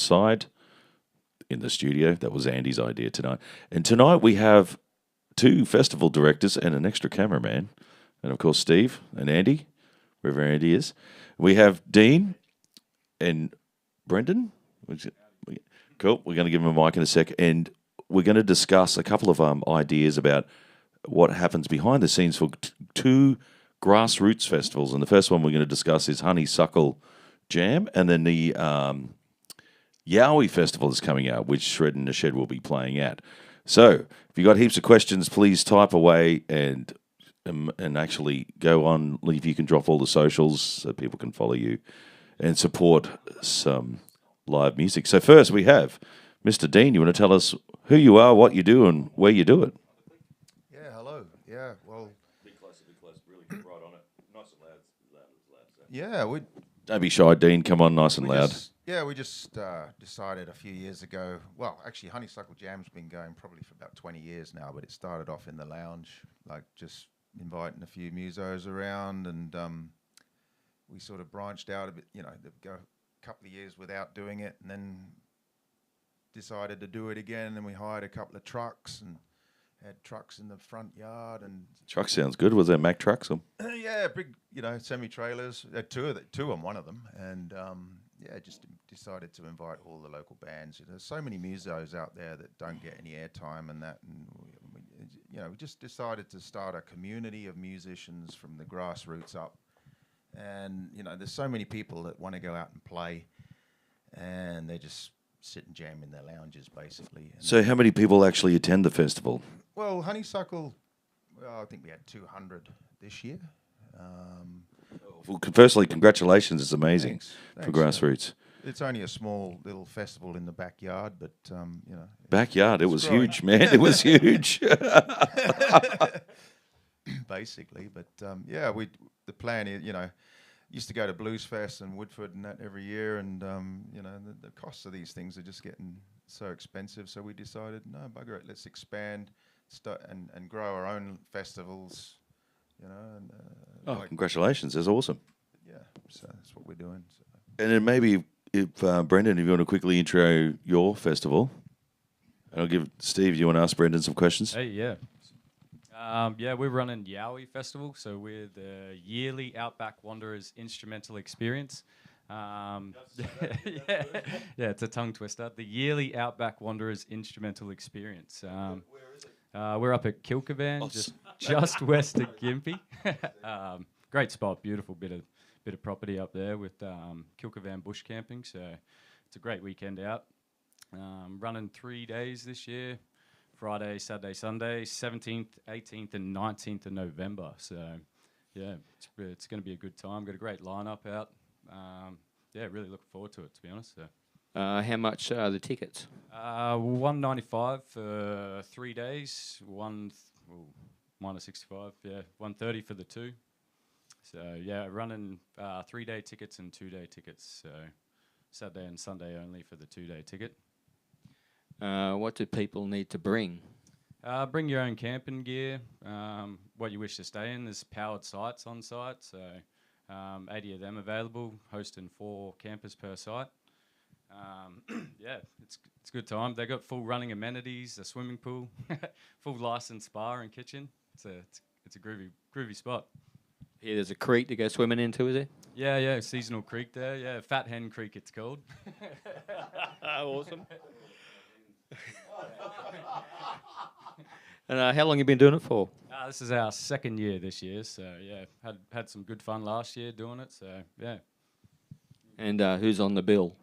outside in the studio. That was Andy's idea tonight. And tonight we have two festival directors and an extra cameraman. And of course, Steve and Andy, wherever Andy is. We have Dean and Brendan. Cool. We're going to give him a mic in a sec. And we're going to discuss a couple of ideas about what happens behind the scenes for two grassroots festivals. And the first one we're going to discuss is Honeysuckle Jam, and then the Yowie Festival is coming out, which Shred in the Shed will be playing at. So, if you've got heaps of questions, please type away and actually go on. If you can drop all the socials so people can follow you and support some live music. So first we have Mr. Dean. You want to tell us who you are, what you do, and where you do it? Yeah, hello. Yeah, well, Be closer, really get right on it. Nice and loud. yeah, Don't be shy, Dean. Come on, nice and loud. we just decided a few years ago. Well, actually, Honeysuckle Jam's been going probably for about 20 years now, but it started off in the lounge, like just inviting a few musos around, and we sort of branched out a bit. Go a couple of years without doing it, and then decided to do it again. And then we hired a couple of trucks and had trucks in the front yard. And Truck sounds good. Was that Mack trucks? Or? yeah, big, semi-trailers. Two on one of them, and just decided to invite all the local bands. There's so many musos out there that don't get any airtime and that, and we just decided to start a community of musicians from the grassroots up. And there's so many people that want to go out and play, and they just sit and jam in their lounges, basically. And So how many people actually attend the festival? well, Honeysuckle, I think we had 200 this year. Well, firstly, congratulations. It's amazing Thanks. for Thanks, grassroots. It's only a small little festival in the backyard, but Backyard, it it's was growing. huge, man. It was huge. basically. But the plan is, used to go to Blues Fest and Woodford and that every year, and the costs of these things are just getting so expensive. So we decided, no, bugger it, let's expand, and grow our own festivals. And Congratulations. That's awesome. yeah, so that's what we're doing. So. And then maybe if Brendan, if you want to quickly intro your festival, and I'll give Steve. You want to ask Brendan some questions? Hey, yeah. We're running Yowie Festival, so we're the yearly Outback Wanderers instrumental experience. Yeah, it's a tongue twister. The yearly Outback Wanderers instrumental experience. Where is it? We're up at Kilcavan, just west of Gympie. Great spot, beautiful bit of property up there with Kilcavan bush camping. So it's a great weekend out. Running 3 days this year. Friday, Saturday, Sunday, 17th, 18th, and 19th of November. So, yeah, it's going to be a good time. Got a great lineup out. Really looking forward to it, to be honest. So. How much are the tickets? $195 for 3 days. Minus 65. Yeah, $130 for the two. So yeah, running 3-day tickets and 2-day tickets. So Saturday and Sunday only for the 2-day ticket. What do people need to bring? Bring your own camping gear, what you wish to stay in. There's powered sites on site, so 80 of them available, hosting 4 campers per site. It's a good time. They got full running amenities, a swimming pool, full licensed spa and kitchen. It's a groovy spot. Yeah, there's a creek to go swimming into, is there? Yeah, seasonal creek there. Yeah, Fat Hen Creek it's called. Awesome. And how long have you been doing it for? This is our second year this year, so yeah, had some good fun last year doing it. So yeah. And who's on the bill?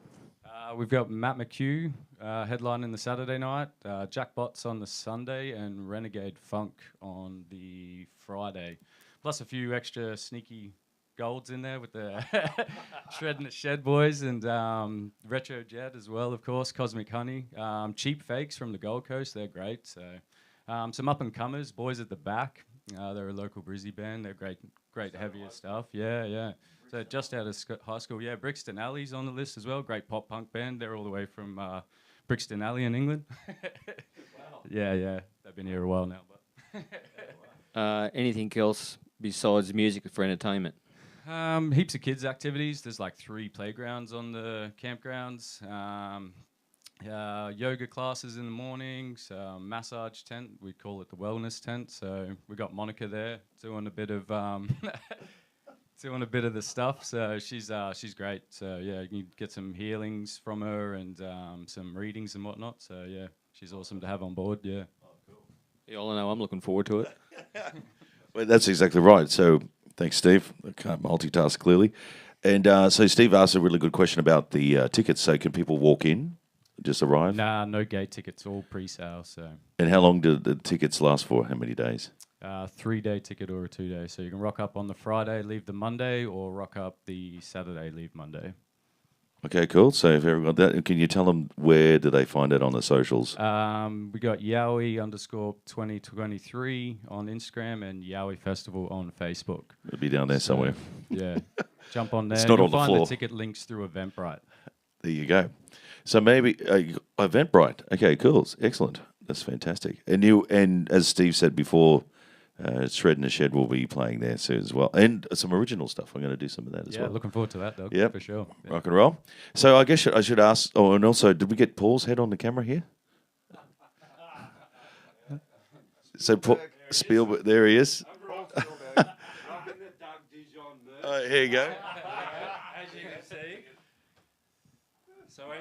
We've got Matt McHugh headlining the Saturday night, Jack Botts on the Sunday, and Renegade Funk on the Friday. Plus a few extra sneaky golds in there with the Shred in the Shed boys and Retro Jet as well, of course, Cosmic Honey. Cheap Fakes from the Gold Coast, they're great. So some up-and-comers, Boys at the Back. They're a local Brizzy band. They're great heavier stuff. Yeah. So just out of high school, yeah, Brixton Alley's on the list as well. Great pop-punk band. They're all the way from Brixton Alley in England. Wow. Yeah. They've been here a while now. But Anything else besides music for entertainment? Heaps of kids activities. There's like 3 playgrounds on the campgrounds. Yoga classes in the mornings. Massage tent. We call it the wellness tent. So we got Monica there doing a bit of doing a bit of the stuff. So she's great. So yeah, you can get some healings from her and some readings and whatnot. So yeah, she's awesome to have on board. Yeah. You all know I'm looking forward to it. Well, that's exactly right. So thanks, Steve. I can't multitask clearly. And so Steve asked a really good question about the tickets. So can people walk in, just arrive? Nah, no gate tickets, all pre-sale. So And how long do the tickets last for? How many days? 3-day ticket or a 2-day. So you can rock up on the Friday, leave the Monday, or rock up the Saturday, leave Monday. Okay, cool. So if everyone got that, can you tell them where do they find it on the socials? We got Yowie_2023 on Instagram and Yowie Festival on Facebook. It'll be down there somewhere. Yeah, jump on there. It's not You'll on the find floor. the ticket links through Eventbrite. There you go. So maybe Eventbrite. Okay, cool. Excellent. That's fantastic. And as Steve said before, Shred in the Shed will be playing there soon as well. And some original stuff. I'm going to do some of that as well. Yeah, looking forward to that, Doug. Yep. For sure. Yeah. Rock and roll. So I guess I should ask, and also, did we get Paul's head on the camera here? So Spielberg, there he is. Here you go. As you can see. Sorry.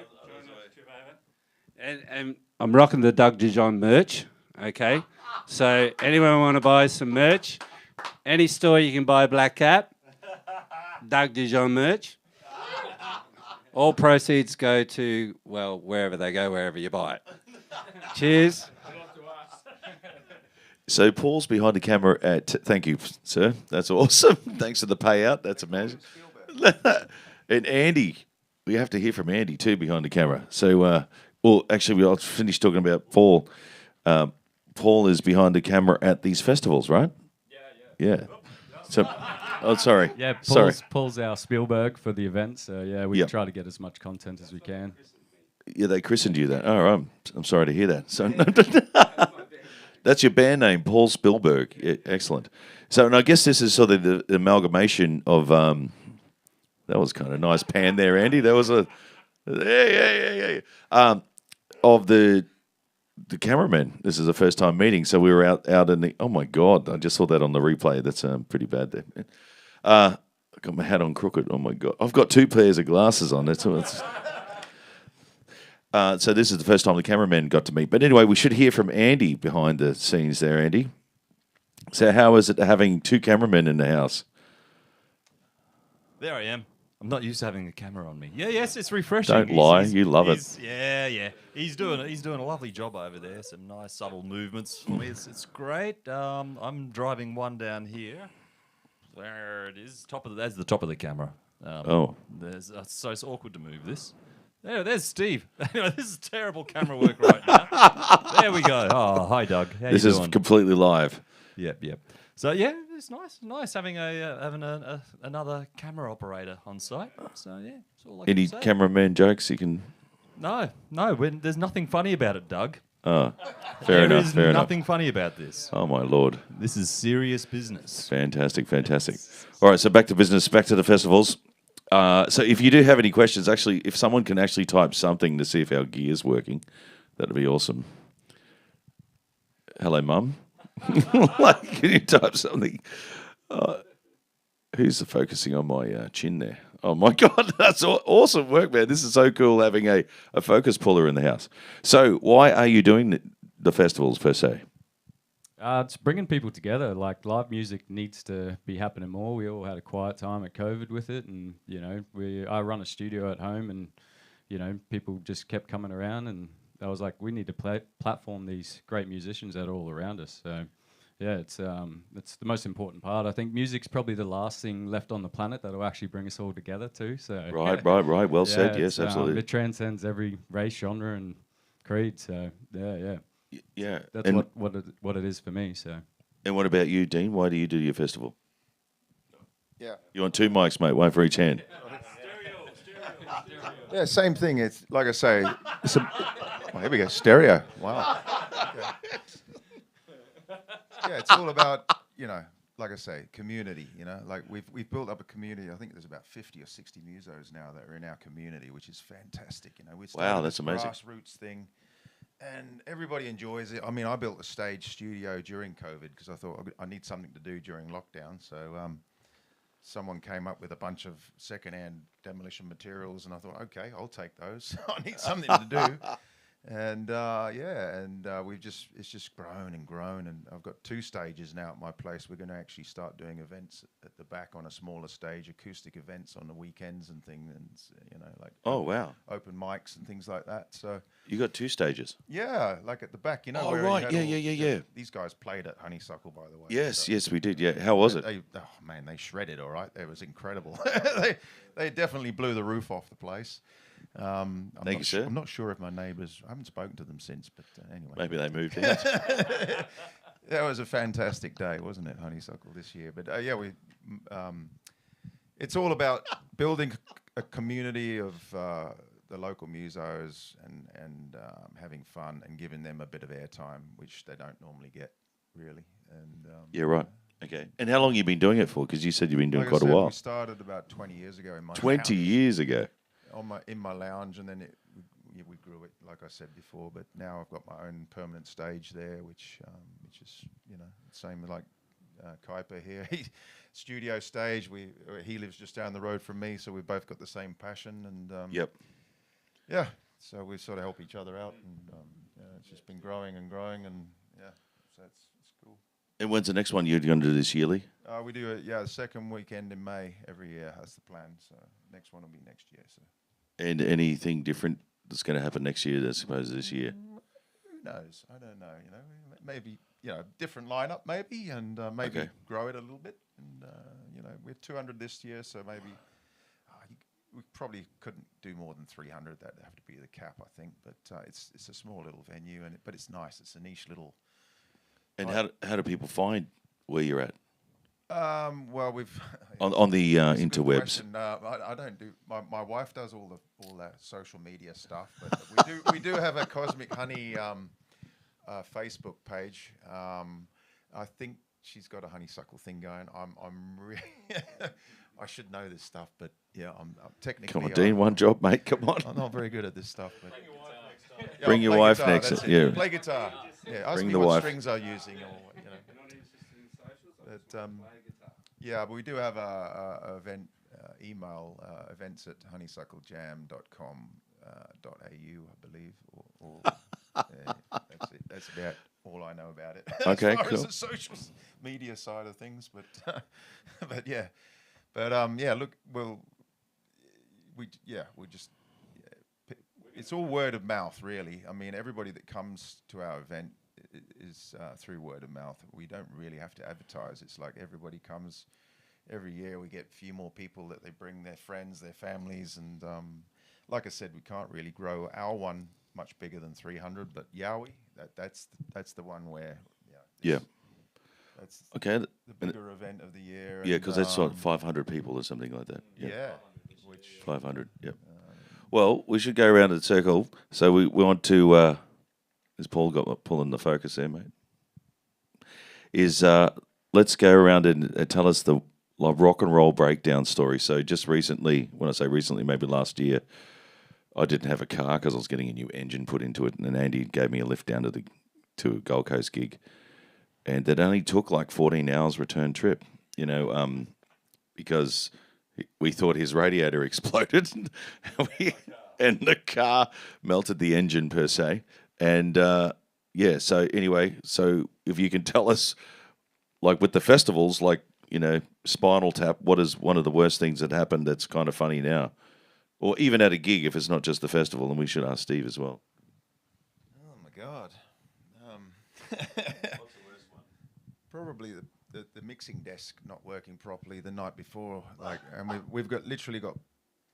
And I'm rocking the Doug Dijon merch. Okay. So anyone want to buy some merch? Any store you can buy Black Cap. Doug Dijon merch. All proceeds go to, well, wherever they go, wherever you buy it. Cheers. So Paul's behind the camera at. Thank you, sir. That's awesome. Thanks for the payout. That's amazing. And Andy, we have to hear from Andy too behind the camera. So, well, actually, I'll finish talking about Paul. Paul is behind the camera at these festivals, right? Yeah. So, sorry. Yeah, Sorry. Paul's our Spielberg for the event. So yeah, we Yep. try to get as much content as we can. Yeah, they christened you that. Oh, I'm sorry to hear that. So that's your band name, Paul Spielberg. Yeah, excellent. So, and I guess this is sort of the amalgamation of. That was kind of nice pan there, Andy. That was a. Yeah. Of the cameraman. This is the first time meeting, so we were out in the. Oh my God! I just saw that on the replay. That's pretty bad there. Man. I got my hat on crooked. Oh my God! I've got 2 pairs of glasses on. So this is the first time the cameraman got to meet. But anyway, we should hear from Andy behind the scenes there, Andy. So how is it having 2 cameramen in the house? There I am. I'm not used to having a camera on me. Yeah, yes, it's refreshing. Don't lie, you love it. Yeah. He's doing a lovely job over there. Some nice subtle movements for me. It's great. I'm driving one down here. There it is. That's the top of the camera. So it's awkward to move this. There's Steve. Anyway, this is terrible camera work right now. There we go. Oh, hi, Doug. How This you is doing? completely live. Yep. So yeah, it's nice having another camera operator on site. So yeah, that's all I Any can say. cameraman jokes you can? No, there's nothing funny about it, Doug. Oh, fair enough. There's Fair enough. nothing funny about this. Oh my Lord. This is serious business. Fantastic. All right, so back to business, back to the festivals. So if you do have any questions, actually, if someone can actually type something to see if our gear's working, that'd be awesome. Hello, Mum. Like, can you type something? Who's focusing on my chin there? Oh my God, that's awesome work, man. This is so cool having a focus puller in the house. So why are you doing the festivals per se? It's bringing people together. Like, live music needs to be happening more. We all had a quiet time at COVID with it, and I run a studio at home, and people just kept coming around, and I was like, we need to platform these great musicians that are all around us. So yeah, it's the most important part. I think music's probably the last thing left on the planet that will actually bring us all together too. So Right. Well said. Yes, absolutely. It transcends every race, genre, and creed. So yeah. Yeah. That's And what it is for me. So. And what about you, Dean? Why do you do your festival? Yeah. You want 2 mics, mate? One for each hand. Yeah, same thing. It's like I say. Here we go. Stereo. Wow. Okay. Yeah, it's all about, like I say, community. You know, like we've built up a community. I think there's about 50 or 60 musos now that are in our community, which is fantastic. You know, we started that's this amazing. grassroots thing, and everybody enjoys it. I mean, I built a stage studio during COVID because I thought I need something to do during lockdown. So someone came up with a bunch of secondhand demolition materials, and I thought, okay, I'll take those. I need something to do. And it's just grown and grown, and I've got 2 stages now at my place. We're going to actually start doing events at the back on a smaller stage, acoustic events on the weekends and things, and like open mics and things like that. So You got 2 stages. yeah, like at the back, Oh, where you right. had Yeah. These guys played at Honeysuckle, by the way. Yes, So yes, we did. Yeah, how was it? oh man, they shredded. All right, it was incredible. they definitely blew the roof off the place. Thank you, sir. I'm not sure if my neighbours. I haven't spoken to them since, but anyway. Maybe they moved out. That was a fantastic day, wasn't it, Honeysuckle this year? But it's all about building a community of the local musos and having fun and giving them a bit of airtime, which they don't normally get, really. And Yeah, right. Okay. And how long have you been doing it for? Because you said you've been doing like I quite a said, while. We started about 20 years ago in my 20 lounge. years ago. In my lounge, and then we grew it, like I said before. But now I've got my own permanent stage there, which is same like Kuiper here. Studio stage. He lives just down the road from me, so we've both got the same passion. And Yep. yeah, so we sort of help each other out, and it's just been growing and growing, and yeah, so it's cool. And when's the next one you're going to do this yearly? We do it, the second weekend in May every year. That's the plan. So next one will be next year. So. And anything different that's going to happen next year, I suppose, this year? Who knows? I don't know. Maybe different lineup, maybe, and maybe grow it a little bit. And we're 200 this year, so maybe we probably couldn't do more than 300. That'd have to be the cap, I think. But it's a small little venue, but it's nice. It's a niche little. And how do people find where you're at? Well, we've On the That's a good interwebs. question. I don't do. My wife does all that social media stuff, but we do have a Cosmic Honey Facebook page. I think she's got a honeysuckle thing going. I'm really. I should know this stuff, but yeah, I'm technically. Come on, Dean, one job, mate. Come on. I'm not very good at this stuff. But Bring your wife guitar, next. that's it. Yeah. Play guitar. Yeah, ask Bring me the what wife. strings I'm using, or But yeah, but we do have a event email events at honeysucklejam.com.au, I believe. That's it. That's about all I know about it. Okay, as far cool. as the social media side of things, but but yeah, Look, we just. It's all word of mouth, really. I mean, everybody that comes to our event is through word of mouth. We don't really have to advertise. It's like everybody comes every year. We get a few more people that they bring their friends, their families, and like I said, we can't really grow our one much bigger than 300. But Yowie, that's the one where that's Okay. the bigger event of the year. Yeah, because that's like 500 people or something like that. Yeah, which 500, yep. Well, we should go around in a circle. So we want to, is Paul got pulling the focus there, mate? Let's go around and tell us the rock and roll breakdown story. So just recently, when I say recently, maybe last year, I didn't have a car because I was getting a new engine put into it, and then Andy gave me a lift down to a Gold Coast gig, and it only took like 14 hours return trip, because we thought his radiator exploded, and the car melted the engine per se. And so anyway, so if you can tell us, like with the festivals, like, Spinal Tap, what is one of the worst things that happened that's kind of funny now? Or even at a gig, if it's not just the festival, and we should ask Steve as well. Oh my God. Probably the mixing desk not working properly the night before, and we've literally got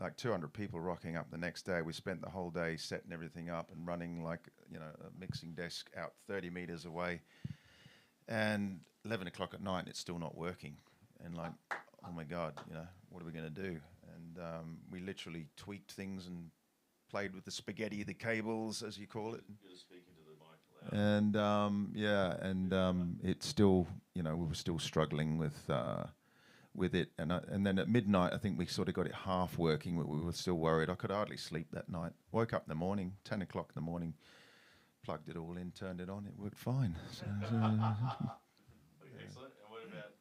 like 200 people rocking up the next day. We spent the whole day setting everything up and running a mixing desk out 30 meters away, and 11 o'clock at night it's still not working, and oh my God, what are we going to do? And we literally tweaked things and played with the spaghetti, the cables, as you call it. And it's still, we were still struggling with it. And then at midnight, I think we sort of got it half working, but we were still worried. I could hardly sleep that night. Woke up in the morning, 10 o'clock in the morning, plugged it all in, turned it on, it worked fine. Excellent. And what about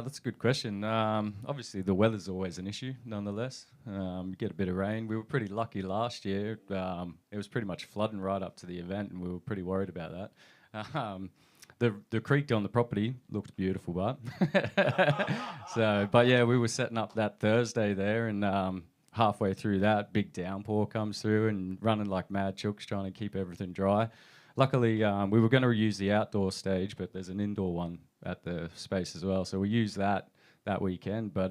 That's a good question. Obviously, the weather's always an issue, nonetheless. You get a bit of rain. We were pretty lucky last year. It was pretty much flooding right up to the event, and we were pretty worried about that. The creek on the property looked beautiful, but but yeah, we were setting up that Thursday there, and halfway through that, big downpour comes through, and running like mad chooks trying to keep everything dry. Luckily, we were going to use the outdoor stage, but there's an indoor one at the space as well, so we used that weekend. But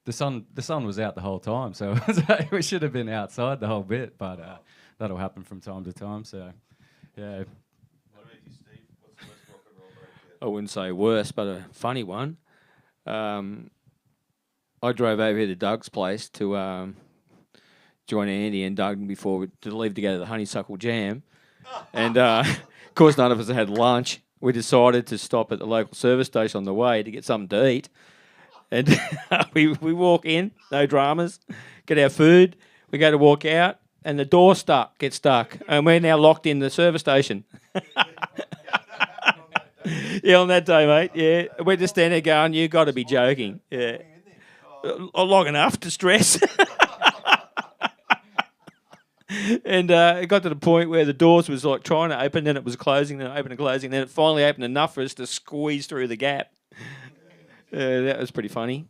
the sun was out the whole time, so we should have been outside the whole bit. But that'll happen from time to time. So yeah. what about you, Steve? What's the worst rock and roll break? I wouldn't say worse, but a funny one. I drove over here to Doug's place to join Andy and Doug to leave to go to the Honeysuckle Jam. And of course, none of us had lunch. We decided to stop at the local service station on the way to get something to eat. And we walk in, no dramas, get our food. We go to walk out, and the door gets stuck. And we're now locked in the service station. Yeah, on that day, mate. Yeah, we're just standing there going, "You got to be joking." Yeah, long enough to stress. And it got to the point where the doors was like trying to open, then it was closing, then open and closing, then it finally opened enough for us to squeeze through the gap. That was pretty funny.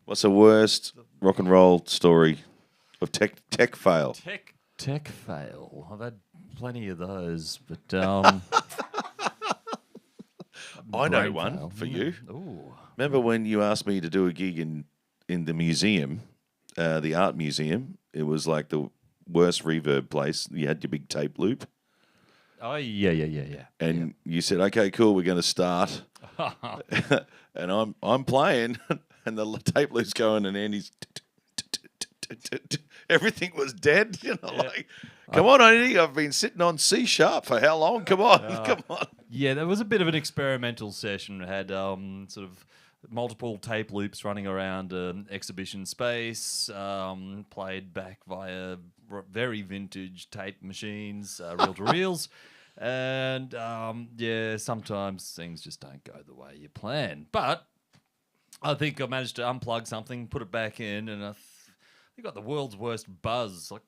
What's the worst rock and roll story of tech fail? Tech fail. I've had plenty of those, but I know brain one fail. for you. Ooh. Remember when you asked me to do a gig in the museum, the art museum? It was like the worst reverb place. You had your big tape loop. Oh yeah. And you said, "Okay, cool, we're going to start." And I'm playing, and the tape loop's going, and Andy's everything was dead. Like, come on, Andy, I've been sitting on C sharp for how long? Come on, come on. Yeah, that was a bit of an experimental session. It had sort of multiple tape loops running around an exhibition space, played back via very vintage tape machines, reel-to-reels. And, sometimes things just don't go the way you plan. But I think I managed to unplug something, put it back in, and I got the world's worst buzz. Like,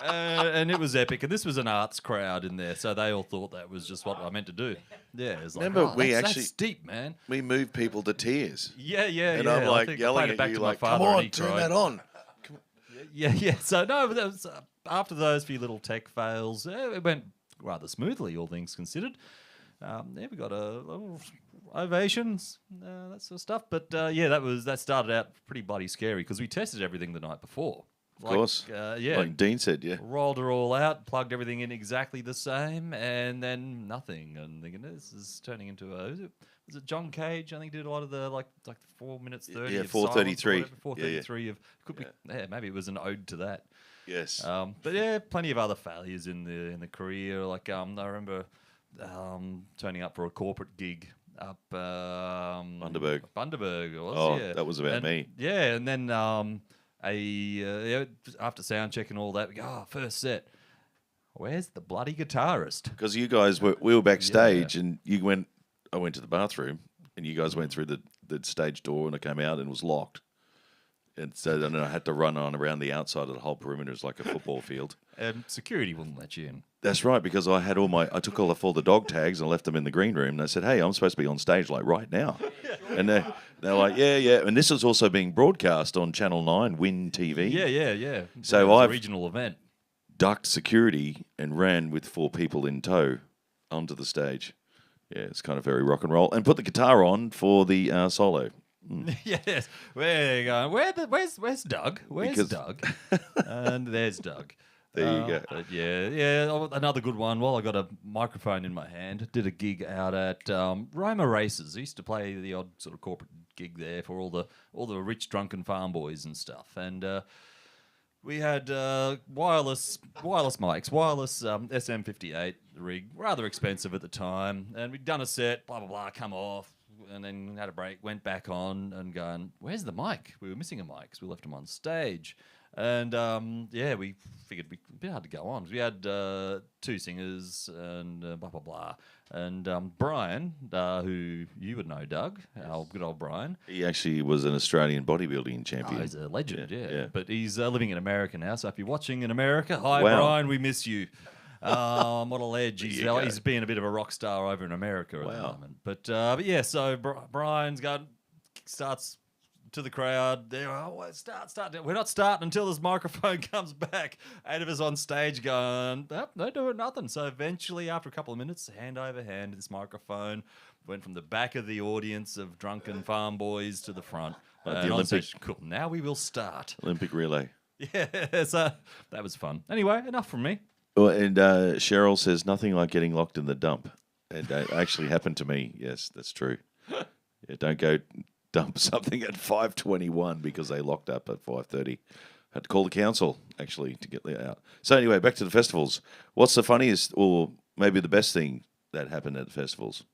and it was epic. And this was an arts crowd in there, so they all thought that was just what I meant to do. Yeah, it was like, Remember, that's deep, man. we moved people to tears. Yeah. And yeah. I'm I like think I yelling played it at back you, to my like, "Come father and on, he turn cried. that on." Yeah. So no, but that was, after those few little tech fails, it went rather smoothly, all things considered. We got a little ovations, that sort of stuff. But that started out pretty bloody scary because we tested everything the night before. Of course. Like Dean said, yeah. Rolled her all out, plugged everything in exactly the same, and then nothing. And thinking, this is turning into was it John Cage? I think did a lot of the like 4 minutes 30. Yeah, of 4:33. 4:33 of could be. Yeah, maybe it was an ode to that. Yes. But yeah, plenty of other failures in the career. Like I remember turning up for a corporate gig up Bundaberg. Bundaberg. That was about me. Yeah, and then after sound check and all that, we go, first set. Where's the bloody guitarist? Because you guys we were backstage, and I went to the bathroom, and you guys went through the stage door, and I came out and it was locked. And so then I had to run on around the outside of the whole perimeter as like a football field. Security wouldn't let you in. That's right, because I took all the dog tags and left them in the green room. And I said, "Hey, I'm supposed to be on stage like right now." And they're like, yeah. And this is also being broadcast on Channel 9, Win TV. Yeah. So It was a I've regional event. ducked security and ran with 4 people in tow onto the stage. Yeah, it's kind of very rock and roll. And put the guitar on for the solo. Yes. Where are you going? Where's Doug? Where's Because- Doug? And there's Doug. There you go. But yeah. Another good one. While I got a microphone in my hand, did a gig out at Roma Races. I used to play the odd sort of corporate gig there for all the rich drunken farm boys and stuff. And we had wireless mics, wireless SM58 rig, rather expensive at the time. And we'd done a set, blah blah blah, come off, and then had a break, went back on, and going, where's the mic? We were missing a mic because we left them on stage. And we figured it'd be a bit hard to go on. We had two singers and blah blah blah. And Brian, who you would know, Doug, our good old Brian. He actually was an Australian bodybuilding champion. He's a legend, Yeah, yeah. yeah. But he's living in America now. So if you're watching in America, hi Wow. Brian, we miss you. What a ledge. He's being a bit of a rock star over in America at the moment. But yeah, so Brian's starts to the crowd. There, start. We're not starting until this microphone comes back. 8 of us on stage going, nope, no doing nothing. So eventually, after a couple of minutes, hand over hand, this microphone went from the back of the audience of drunken farm boys to the front. Like the And on Olympic- stage, cool, now we will start. Olympic relay. Yeah, so that was fun. Anyway, enough from me. Well, and Cheryl says nothing like getting locked in the dump. And that actually happened to me. Yes, that's true. Yeah, don't go dump something at 5:21 because they locked up at 5:30. Had to call the council actually to get out. So anyway, back to the festivals. What's the funniest or maybe the best thing that happened at the festivals?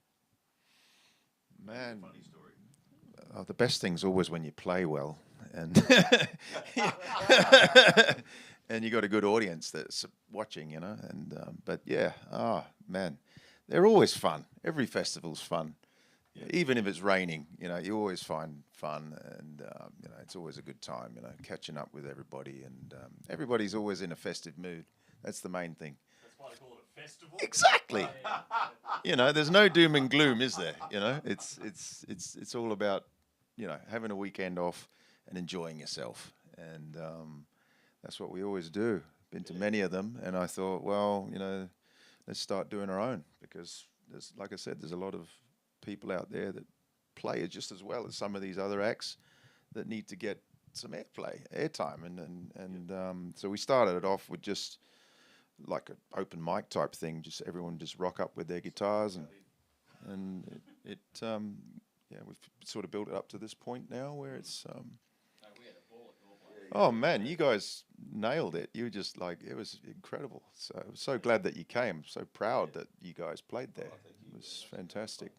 Man, the best thing's always when you play well, and and you got a good audience that's watching, you know. And but yeah, man, they're always fun. Every festival's fun, even if it's raining. You know, you always find fun, and you know, it's always a good time. You know, catching up with everybody, and everybody's always in a festive mood. That's the main thing. That's why they call it a festival. Exactly. You know, there's no doom and gloom, is there? You know, it's all about, you know, having a weekend off and enjoying yourself, and that's what we always do. Been to many of them, and I thought, well, you know, let's start doing our own, because there's, like I said, there's a lot of people out there that play just as well as some of these other acts that need to get some airtime, and so we started it off with just like an open mic type thing, just everyone just rock up with their guitars, and yeah, we've sort of built it up to this point now where it's oh man, you guys nailed it. You just like, it was incredible. So I was so glad that you came. So proud that you guys played there. It was fantastic.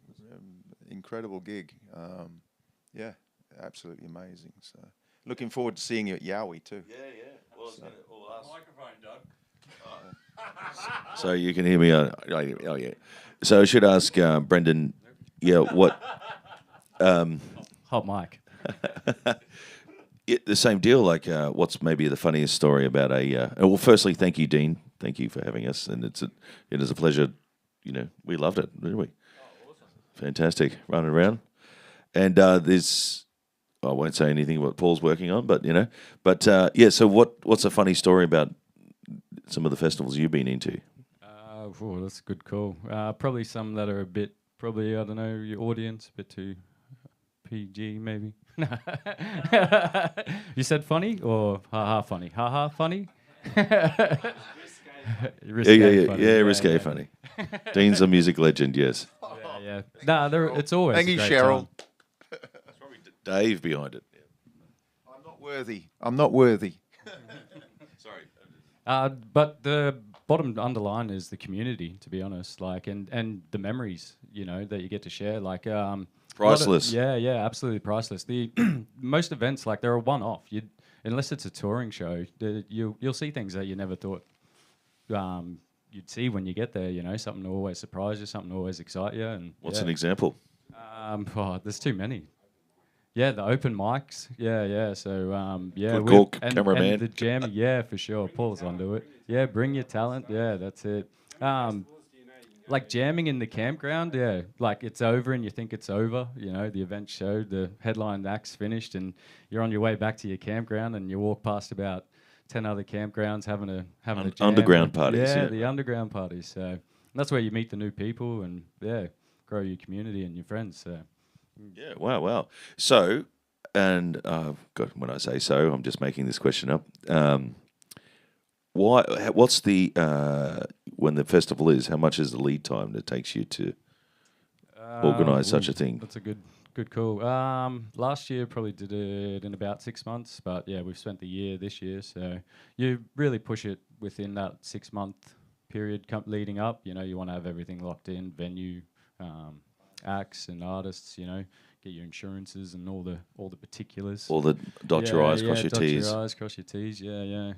Incredible gig. Yeah, absolutely amazing. So looking forward to seeing you at Yowie too. Yeah. Well, Microphone, Doug. so you can hear me. Oh yeah. So I should ask Brendan. Yeah, what? Hot mic. The same deal. Like, what's maybe the funniest story about a? Well, firstly, thank you, Dean. Thank you for having us, and it is a pleasure. You know, we loved it, didn't we? Oh, awesome! Fantastic, running around, and there's. I won't say anything what Paul's working on, but yeah. So what's a funny story about some of the festivals you've been into? That's a good call. Probably some that are a bit, I don't know, your audience, a bit too PG, maybe. You said funny or ha-ha funny? Ha-ha funny? Risque funny. Yeah, risque funny. Dean's a music legend, yes. Yeah. Nah, it's always Thank a you, great Cheryl. time. That's probably Dave behind it. I'm not worthy. I'm not worthy. Sorry. But the bottom underline is the community, to be honest, like, and the memories, you know, that you get to share, like, Priceless. Yeah, absolutely priceless. The most events, like, they're a one-off. Unless it's a touring show, you'll see things that you never thought you'd see when you get there. You know, something to always surprise you, something to always excite you. And What's an example? There's too many. Yeah, the open mics. Yeah. So Good call, cameraman. and the jamming. Yeah, for sure. Paul's onto it. Yeah, bring your talent. Yeah, that's it. Like jamming in the campground, yeah. Like it's over and you think it's over, you know, the event showed, the headline act's finished and you're on your way back to your campground and you walk past about 10 other campgrounds having a jam. Underground parties, Yeah, yeah. the underground parties. So that's where you meet the new people and, yeah, grow your community and your friends. So. Yeah, wow. So, and God, when I say so, I'm just making this question up. What's the when the festival is? How much is the lead time that takes you to organise such a thing? That's a good Good call. Last year probably did it in about 6 months, but yeah, we've spent the year this year. So you really push it within that 6 month period leading up. You know, you want to have everything locked in, venue, acts and artists. You know, get your insurances and all the particulars. All the dot your I's, cross your dot T's. your I's, cross your T's. Yeah.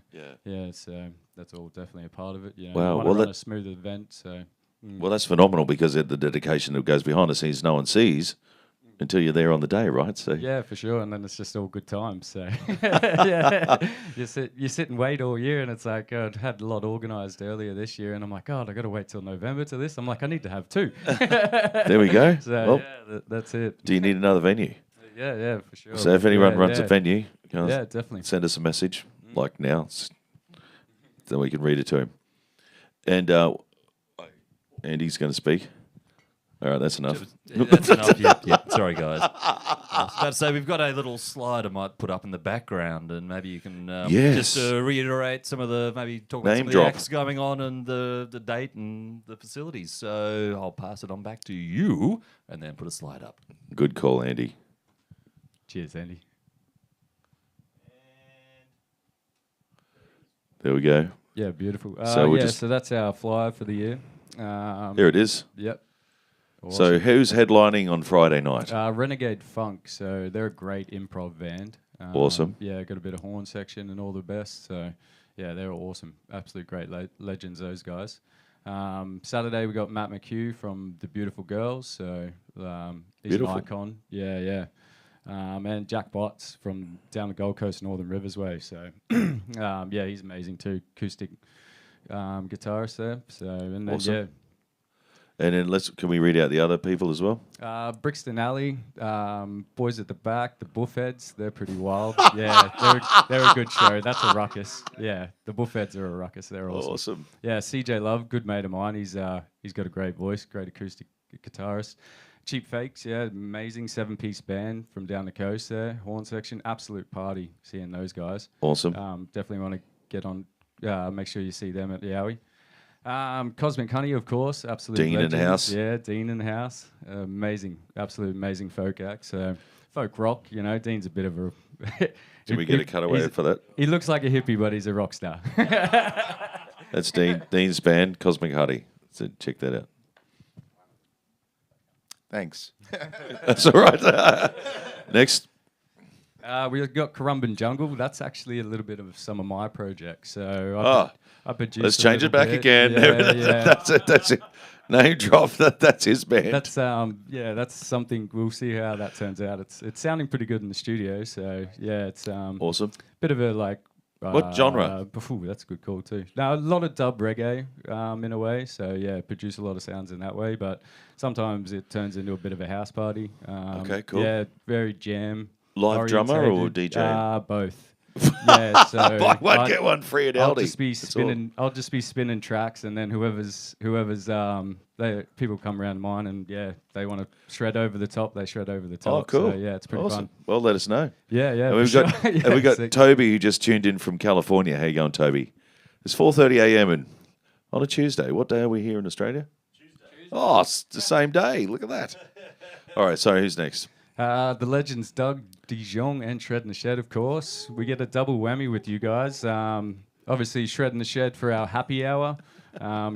Yeah. So that's all definitely a part of it. You know, Wow, you want well, to run that- a smooth event. So Well, that's phenomenal because the dedication that goes behind the scenes, no one sees until you're there on the day, right? So yeah, for sure. And then it's just all good times. So yeah, you sit and wait all year, and it's like I'd had a lot organised earlier this year, and I'm like, God, I got to wait till November to this. I'm like, I need to have 2. there we go. So Well, yeah, that's it. do you need another venue? Yeah, for sure. So if anyone runs yeah. a venue, Yeah, definitely. send us a message like now, then we can read it to him. And Andy's going to speak. All right, that's enough. That's enough. Yep. Sorry, guys. I was about to say, we've got a little slide I might put up in the background, and maybe you can Yes. just reiterate some of the, maybe talk about Name some of drop. the acts going on and the date and the facilities. So I'll pass it on back to you and then put a slide up. Good call, Andy. Cheers, Andy. There we go. Yeah, beautiful. So we'll yeah, just- so that's our flyer for the year. Here it is. Yep. So who's headlining on Friday night? Renegade Funk, so they're a great improv band. Awesome. Yeah, got a bit of horn section and all the best. So, yeah, they're awesome. Absolute great legends, those guys. Saturday, we got Matt McHugh from The Beautiful Girls. So, he's Beautiful. an icon. Yeah. And Jack Botts from down the Gold Coast, Northern Rivers Way. So, yeah, he's amazing too. Acoustic guitarist there. So, and then, Awesome. yeah. And then can we read out the other people as well? Brixton Alley, Boys at the Back, the Buffheads, they're pretty wild. Yeah, they're a good show. That's a ruckus. Yeah, the Buffheads are a ruckus. They're awesome. Awesome. Yeah, CJ Love, good mate of mine. He's got a great voice, great acoustic guitarist. Cheap Fakes, yeah, amazing 7-piece band from down the coast there. Horn section, absolute party seeing those guys. Awesome. Definitely want to get on, make sure you see them at the Yowie. Cosmic Honey, of course, absolute Dean in the legends. house. Yeah, Dean in the house. Amazing, absolute amazing folk act. So, folk rock, you know, Dean's a bit of a... Can we get a cutaway for that? He looks like a hippie, but he's a rock star. That's Dean's band, Cosmic Honey. So check that out. Thanks. That's all right. Next. We've got Currumbin Jungle. That's actually a little bit of some of my projects. So I produced Let's a change it little back bit. again. Yeah. That's it. Name drop. That's his band. That's that's something. We'll see how that turns out. It's sounding pretty good in the studio. So yeah, it's awesome. bit of a like. What genre? That's a good call too. Now a lot of dub reggae in a way. So yeah, produce a lot of sounds in that way. But sometimes it turns into a bit of a house party. Okay, cool. Yeah, very jam. Live drummer or orientated. DJ? Both. Yeah, so Buy one, get one free at I'll Aldi. just be That's all. spinning. I'll just be spinning tracks, and then whoever's people come around mine, and yeah, they want to shred over the top. They shred over the top. Oh, cool. So, yeah, it's pretty awesome. fun. Well, let us know. Yeah. And for we've got sure. and we've got so- Toby who just tuned in from California. How you going, Toby? It's 4:30 a.m. and on a Tuesday. What day are we here in Australia? Tuesday. Oh, it's the same day. Look at that. All right. Sorry. Who's next? The legends Doug, Jong, and Shred in the Shed, of course. We get a double whammy with you guys. Obviously, Shred in the Shed for our happy hour.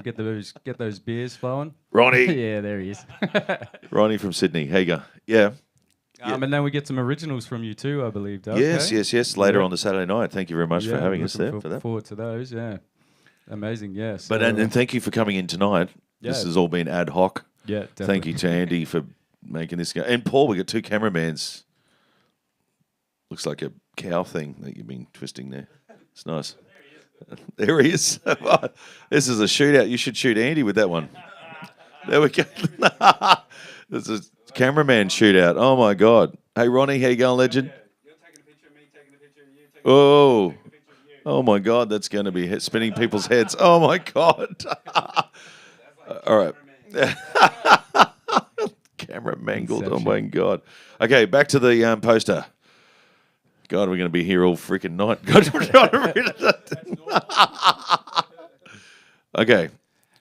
Get those beers flowing. Ronnie. Yeah, there he is. Ronnie from Sydney. How you going? Yeah. And then we get some originals from you too, I believe, Doug. Yes. Later Yeah. on the Saturday night. Thank you very much for having us there looking for that. Forward to those, yeah. Amazing, yes. But and thank you for coming in tonight. This Yeah. has all been ad hoc. yeah, definitely. Thank you to Andy for making this go. And Paul, we got 2 cameramans. Looks like a cow thing that you've been twisting there. It's nice. There he is. This is a shootout. You should shoot Andy with that one. There we go. This is a cameraman shootout. Oh my God. Hey Ronnie, how you going, legend? You're taking a picture of me, taking a picture of you, taking Oh. a picture of you. Oh my God, that's going to be spinning people's heads. Oh my God. All right. Camera mangled. Oh my God. Okay, back to the poster. God, we're going to be here all freaking night. God, we're trying to read it. Okay.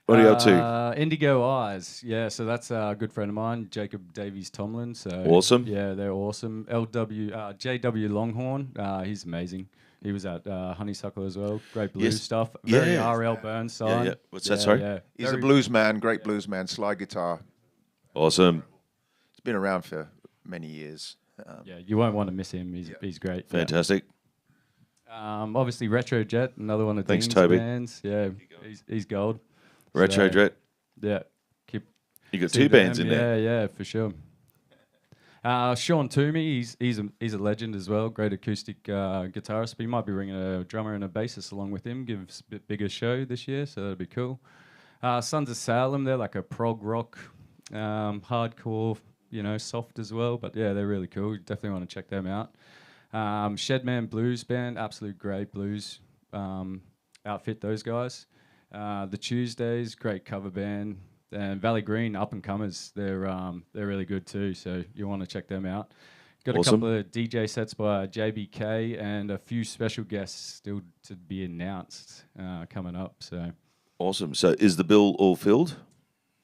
What are you up to? Indigo Eyes. Yeah, so that's a good friend of mine, Jacob Davies Tomlin. So Awesome. Yeah, they're awesome. JW Longhorn. He's amazing. He was at Honeysuckle as well. Great blues Yes. stuff. Very Yeah. RL Burnside. Yeah. What's that, sorry? Yeah. He's a Very- blues man, great blues man, slide guitar. Awesome. He's been around for many years. Yeah, you won't want to miss him. He's great. Yeah. Fantastic. Obviously Retrojet, another one of Thanks, Dean's Toby. bands. Yeah, he's gold. Retro So, Dret. Yeah, keep You got see two bands them. in there. Yeah, for sure. Sean Toomey, he's a legend as well. Great acoustic guitarist, but he might be bringing a drummer and a bassist along with him. Give us a bit bigger show this year, so that'd be cool. Sons of Salem, they're like a prog rock, hardcore, soft as well. But yeah, they're really cool. You definitely want to check them out. Shedman Blues Band, absolute great blues outfit. Those guys. The Tuesdays, great cover band. And Valley Green, up and comers, they're really good too. So you want to check them out. Got Awesome. a couple of DJ sets by JBK and a few special guests still to be announced coming up. So Awesome. So is the bill all filled?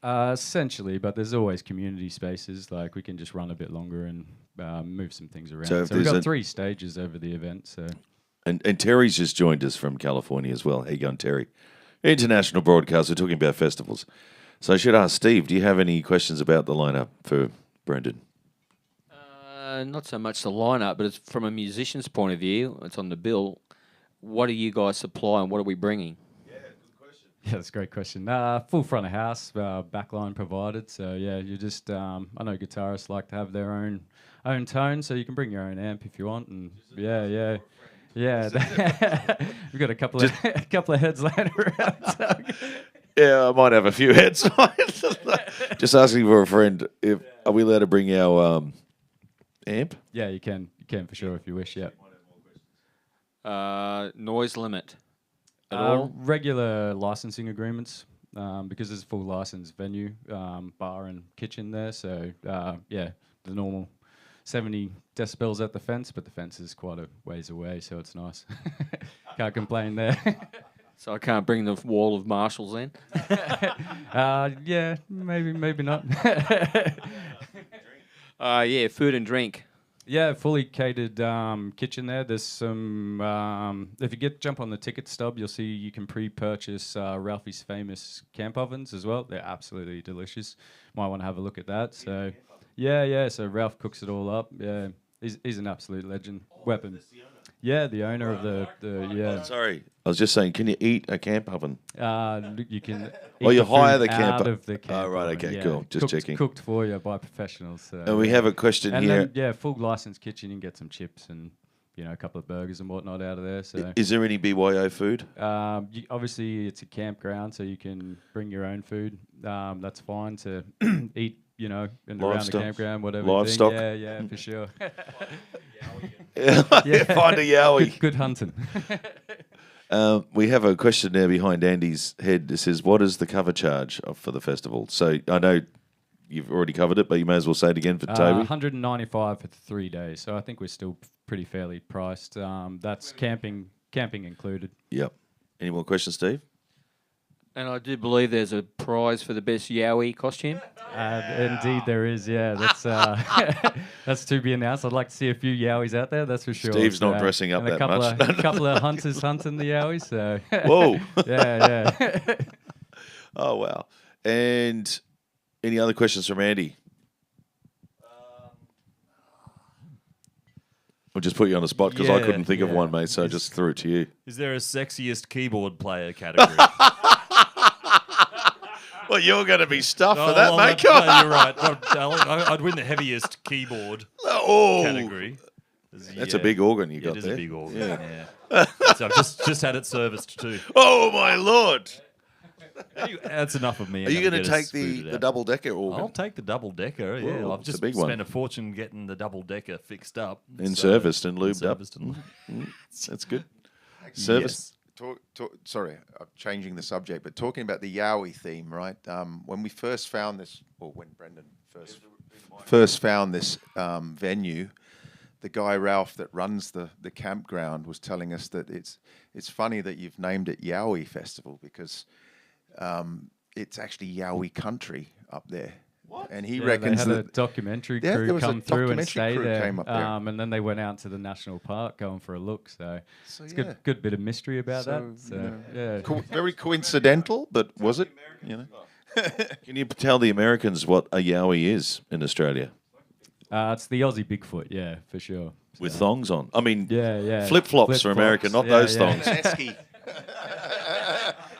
essentially, but there's always community spaces. Like we can just run a bit longer and move some things around. So if So we've there's got a- 3 stages over the event. So And Terry's just joined us from California as well. How you going, Terry? International broadcast. We're talking about festivals. So I should ask Steve, do you have any questions about the lineup for Brendan? Not so much the lineup, but it's from a musician's point of view. It's on the bill. What do you guys supply and what are we bringing? yeah, that's a great question. Full front of house, backline provided. So yeah, you just I know guitarists like to have their own tone, so you can bring your own amp if you want. And yeah. We've got a couple of heads laying around. So. Yeah, I might have a few heads. Just asking for a friend. Are we allowed to bring our amp? Yeah, you can for sure if you wish. Yeah. Noise limit at all? Regular licensing agreements, because it's a full licensed venue, bar and kitchen there. So yeah, the normal 70 decibels at the fence, but the fence is quite a ways away, so it's nice. Can't complain there. So I can't bring the wall of marshals in? Yeah, maybe not. Yeah, food and drink. Yeah, fully catered kitchen there. There's some. If you jump on the ticket stub, you'll see you can pre-purchase Ralphie's famous camp ovens as well. They're absolutely delicious. Might want to have a look at that. So, yeah. So Ralph cooks it all up. Yeah, he's an absolute legend. Weapon. Yeah, the owner of the yeah. Sorry. I was just saying, can you eat a camp oven? You can. Oh, eat you the hire food the camp out o- of the camp. Oh, right, oven, okay, yeah. cool. Just Cooked- checking. Cooked for you by professionals. So, And we have a question and here. then full licensed kitchen. You can get some chips and a couple of burgers and whatnot out of there. So. Is there any BYO food? Obviously, it's a campground, so you can bring your own food. That's fine to eat, in and around the Livestock. campground, whatever. thing. Livestock. Yeah, for sure. Yeah. Find a yowie. Good hunting. We have a question there behind Andy's head. It says, what is the cover charge for the festival? So I know you've already covered it, but you may as well say it again for Toby. 195 for 3 days, so I think we're still pretty fairly priced. That's camping included. Yep. Any more questions, Steve? And I do believe there's a prize for the best Yowie costume. Indeed, there is. Yeah, that's that's to be announced. I'd like to see a few yowies out there. That's for sure. Steve's not dressing up and a that couple much. Of, couple of hunters hunting the yowies. So Whoa. yeah. Oh, wow. And any other questions from Andy? I'll just put you on the spot because I couldn't think of one, mate, so I just threw it to you. Is there a sexiest keyboard player category? Well, you're going to be stuffed for Oh, that, well, mate. that- no, you're right. I'd win the heaviest keyboard Oh, category. that's a big organ you It got is there. a big organ. Yeah. So I've just had it serviced too. Oh, my Lord. That's enough of me. Are you going going to take the double-decker organ? I'll take the double decker. Yeah, Whoa, I've it's a just big one. spent a fortune getting the double decker fixed up And serviced and lubed up. serviced and- That's good. Service. Sorry, I'm changing the subject, but talking about the Yowie theme, right? When we first found this, or when Brendan first found this venue, the guy Ralph that runs the campground was telling us that it's funny that you've named it Yowie Festival because it's actually Yowie country up there. What? And he Yeah, reckons they had a that documentary Yeah, crew there was a come through and documentary stay crew there, came up there. and then they went out to the national park going for a look. So it's yeah. good bit of mystery about that. So, So you know, yeah, very coincidental, but was it? You know, Can you tell the Americans what a Yowie is in Australia? it's the Aussie Bigfoot, yeah, for sure. With So, thongs on. I mean, yeah, flip flops for America, not yeah, those yeah. thongs. an esky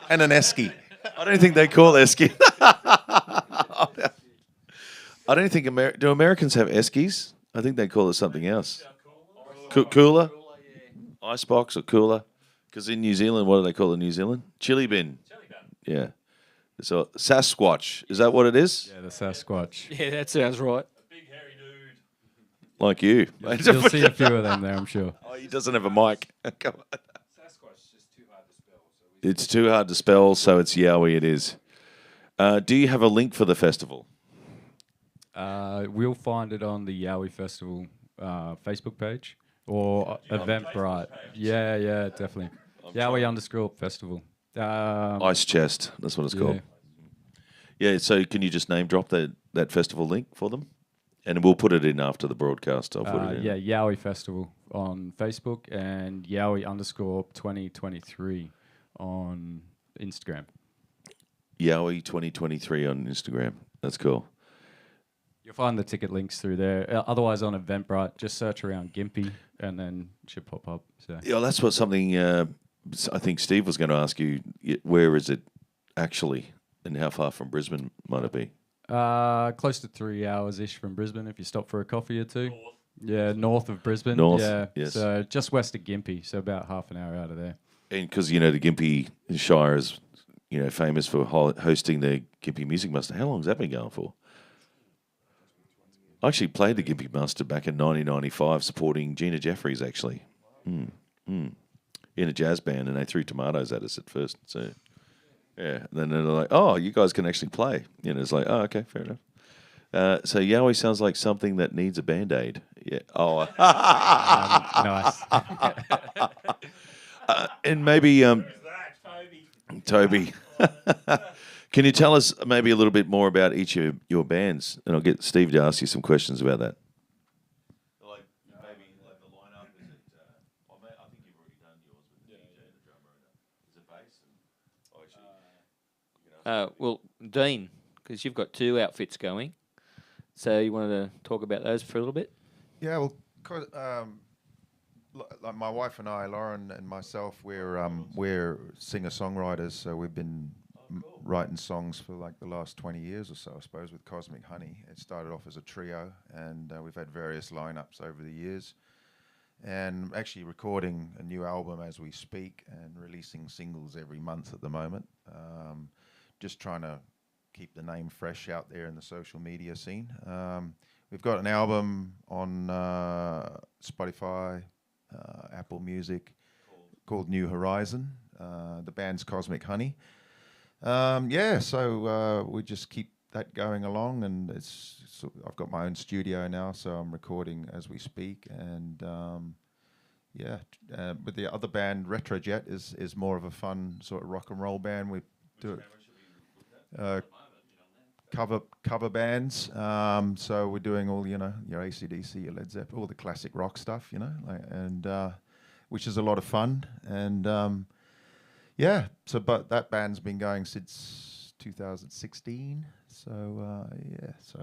and an esky. I don't think they call esky. I don't think do Americans have eskies? I think they call it something else. Cooler, icebox or cooler. Because in New Zealand, what do they call it in New Zealand? Chili bin. Yeah. So Sasquatch, is that what it is? Yeah, the Sasquatch. Yeah, that sounds right. Like you. You'll see a few of them there, I'm sure. Oh, he doesn't have a mic. Come on. It's too hard to spell, so it's Yowie it is. Do you have a link for the festival? We'll find it on the Yowie Festival Facebook page or Eventbrite. Yeah, definitely. Yowie _festival. Ice Chest, that's what it's yeah. called. Yeah, so can you just name drop that festival link for them? And we'll put it in after the broadcast. I'll put it in. Yeah, Yowie Festival on Facebook and Yowie _2023 on Instagram. Yowie 2023 on Instagram. That's cool. You'll find the ticket links through there. Otherwise, on Eventbrite, just search around Gympie and then it should pop up. So Yeah, that's what something I think Steve was going to ask you. Where is it actually, and how far from Brisbane might it be? close to 3 hours ish from Brisbane if you stop for a coffee or two. Yeah, north of Brisbane. North, yeah, yes. So just west of Gympie, so about half an hour out of there. And because the Gympie Shire is famous for hosting the Gympie Music Muster. How long has that been going for? I actually played the Gympie Muster back in 1995, supporting Gina Jeffries actually, in a jazz band, and they threw tomatoes at us at first. So yeah, and then they're like, "Oh, you guys can actually play." It's like, "Oh, okay, fair enough." So Yowie sounds like something that needs a Band-Aid. Yeah. Oh. Nice. And maybe Toby. Can you tell us maybe a little bit more about each of your bands? And I'll get Steve to ask you some questions about that. Like maybe like the lineup. Is it? I think you've already done yours with the DJ, the drummer, and is it bass? Well, Dean, because you've got 2 outfits going, so you wanted to talk about those for a little bit? Yeah, well, like my wife and I, Lauren and myself, we're singer-songwriters, so we've been writing songs for like the last 20 years or so, I suppose, with Cosmic Honey. It started off as a trio, and we've had various lineups over the years. And actually recording a new album as we speak and releasing singles every month at the moment. Just trying to keep the name fresh out there in the social media scene. We've got an album on Spotify, Apple Music, called New Horizon. The band's Cosmic Honey. So we just keep that going along, and I've got my own studio now, so I'm recording as we speak. And but the other band, Retrojet, is more of a fun sort of rock and roll band. We do cover bands. So we're doing all your AC/DC, your Led Zeppelin, all the classic rock stuff, which is a lot of fun. And but that band's been going since 2016. So so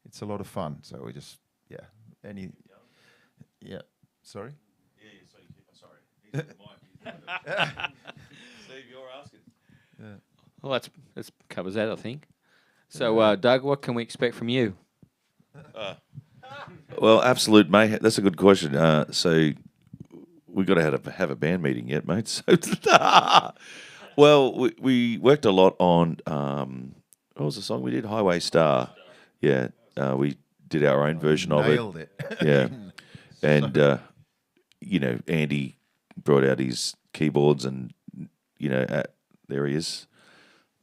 it's a lot of fun. So we just sorry. Sorry. Steve, you're asking. Well, that covers that, I think. So, Doug, what can we expect from you? Well, absolute mate. That's a good question. So we've got to have a band meeting yet, mate. So, well, we worked a lot on what was the song we did? Highway Star. Yeah, we did our own version of it. Nailed it. Yeah, and Andy brought out his keyboards, and there he is.